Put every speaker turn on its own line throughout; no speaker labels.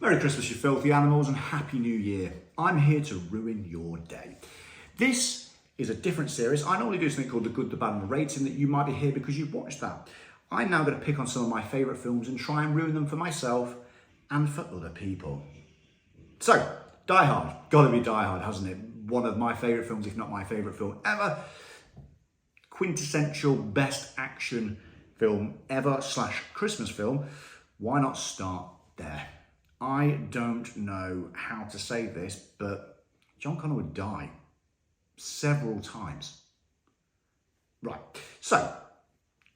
Merry Christmas, you filthy animals, and Happy New Year. I'm here to ruin your day. This is a different series. I normally do something called The Good, the Bad, and the Rating that you might be here because you've watched that. I'm now going to pick on some of my favourite films and try and ruin them for myself and for other people. So, Die Hard. Gotta be Die Hard, hasn't it? One of my favourite films, if not my favourite film ever. Quintessential best action film ever / Christmas film. Why not start there? I don't know how to say this, but John Connor would die several times. Right, so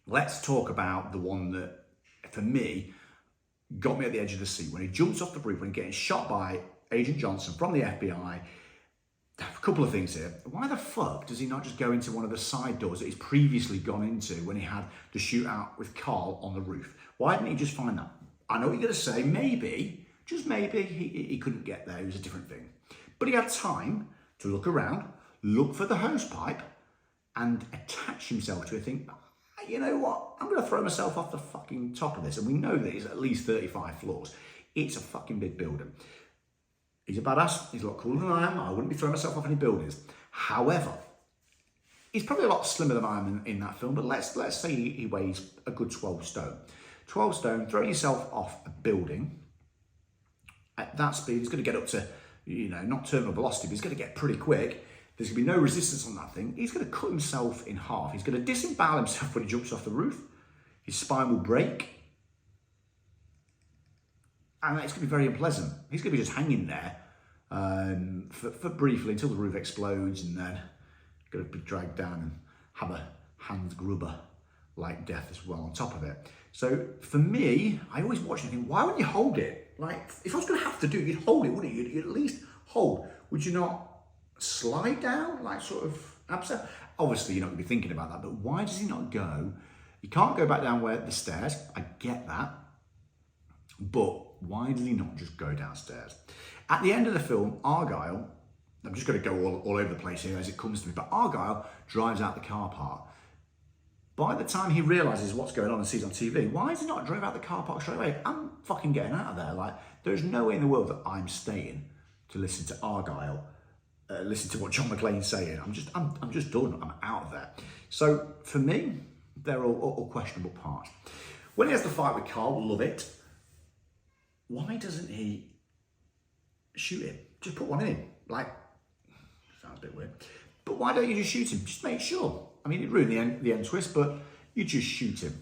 let's talk about the one that, for me, got me at the edge of the seat. When he jumps off the roof, when he's getting shot by Agent Johnson from the FBI. A couple of things here. Why the fuck does he not just go into one of the side doors that he's previously gone into when he had the shootout with Karl on the roof? Why didn't he just find that? I know what you're going to say. Maybe, just maybe, he couldn't get there. It was a different thing. But he had time to look around, look for the hose pipe, and attach himself to it. Think, you know what? I'm going to throw myself off the fucking top of this. And we know that it's at least 35 floors. It's a fucking big building. He's a badass. He's a lot cooler than I am. I wouldn't be throwing myself off any buildings. However, he's probably a lot slimmer than I am in that film. But let's say he weighs a good 12 stone. 12 stone, throwing yourself off a building at that speed, he's going to get up to, not terminal velocity, but he's going to get pretty quick. There's going to be no resistance on that thing. He's going to cut himself in half. He's going to disembowel himself when he jumps off the roof. His spine will break. And it's going to be very unpleasant. He's going to be just hanging there for briefly until the roof explodes, and then going to be dragged down and have a Hand Gruber like death as well on top of it. So for me, I always watch and think, why wouldn't you hold it? Like, if I was going to have to do it, you'd hold it, wouldn't you? You'd at least hold. Would you not slide down, like sort of upset? Obviously, you're not going to be thinking about that, but why does he not go? He can't go back down where the stairs. I get that. But why did he not just go downstairs? At the end of the film, Argyle, I'm just going to go all over the place here as it comes to me, but Argyle drives out the car park. By the time he realises what's going on and sees on TV, why has he not drove out the car park straight away? I'm fucking getting out of there. Like, there's no way in the world that I'm staying to listen to Argyle, listen to what John McClain's saying. I'm just done. I'm out of there. So for me, they're all questionable parts. When he has the fight with Karl, love it. Why doesn't he shoot him? Just put one in him. Like, sounds a bit weird. But why don't you just shoot him? Just make sure. I mean, it ruined the end twist, but you just shoot him.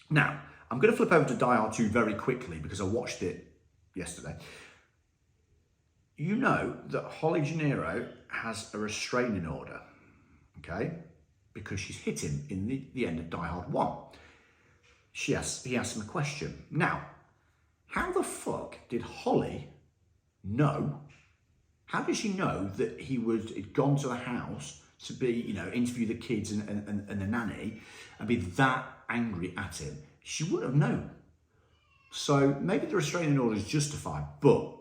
Now, I'm going to flip over to Die Hard 2 very quickly because I watched it yesterday. You know that Holly Gennaro has a restraining order, okay? Because she's hit him in the end of Die Hard 1. He asked him a question. Now, how the fuck did Holly know? How did she know that he'd gone to the house to be, interview the kids and the nanny and be that angry at him? She wouldn't have known. So maybe the restraining order is justified, but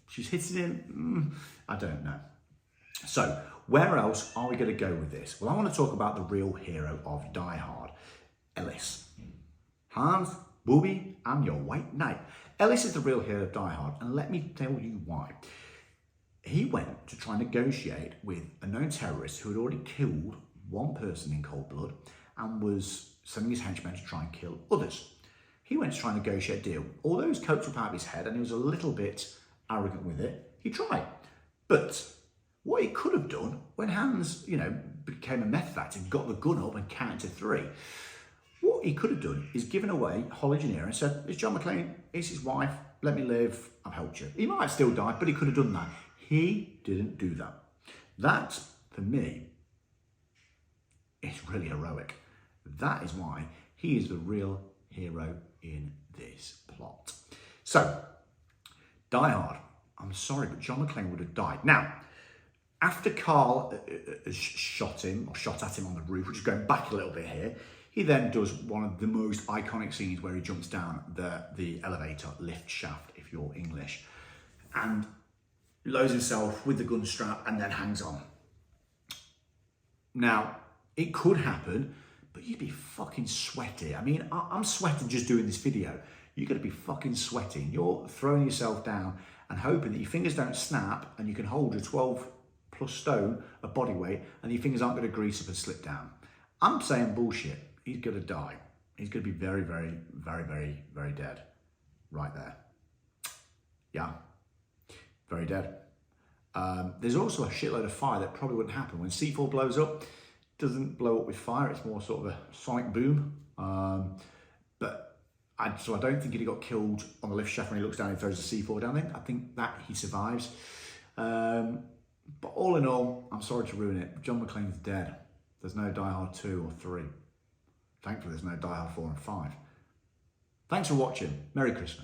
she's hitting him. I don't know. So where else are we going to go with this? Well, I want to talk about the real hero of Die Hard, Ellis. Hans, Booby, I'm your white knight. Ellis is the real hero of Die Hard, and let me tell you why. He went to try and negotiate with a known terrorist who had already killed one person in cold blood and was sending his henchmen to try and kill others. He went to try and negotiate a deal. Although his coat was out of his head and he was a little bit arrogant with it, he tried. But what he could have done when Hans, became a method actor and got the gun up and counted to 3, what he could have done is given away Holly Gennaro and said, it's John McClain, it's his wife, let me live, I've helped you. He might have still died, but he could have done that. He didn't do that. That, for me, is really heroic. That is why he is the real hero in this plot. So, Die Hard. I'm sorry, but John McClain would have died. Now, after Karl shot at him on the roof, which is going back a little bit here, he then does one of the most iconic scenes where he jumps down the elevator lift shaft, if you're English, and loads himself with the gun strap and then hangs on. Now, it could happen, but you'd be fucking sweaty. I mean, I'm sweating just doing this video. you're going to be fucking sweating. You're throwing yourself down and hoping that your fingers don't snap and you can hold your 12 plus stone of body weight and your fingers aren't going to grease up and slip down. I'm saying bullshit. He's going to die. He's going to be very, very, very, very, very dead. Right there. Yeah. Very dead. There's also a shitload of fire that probably wouldn't happen. When C4 blows up, it doesn't blow up with fire. It's more sort of a sonic boom. So I don't think he got killed on the lift shaft when he looks down and throws the C4 down there. I think that he survives. But all in all, I'm sorry to ruin it. John McClane's dead. There's no Die Hard 2 or 3. Thankfully, there's no Die Hard 4 and 5. Thanks for watching. Merry Christmas.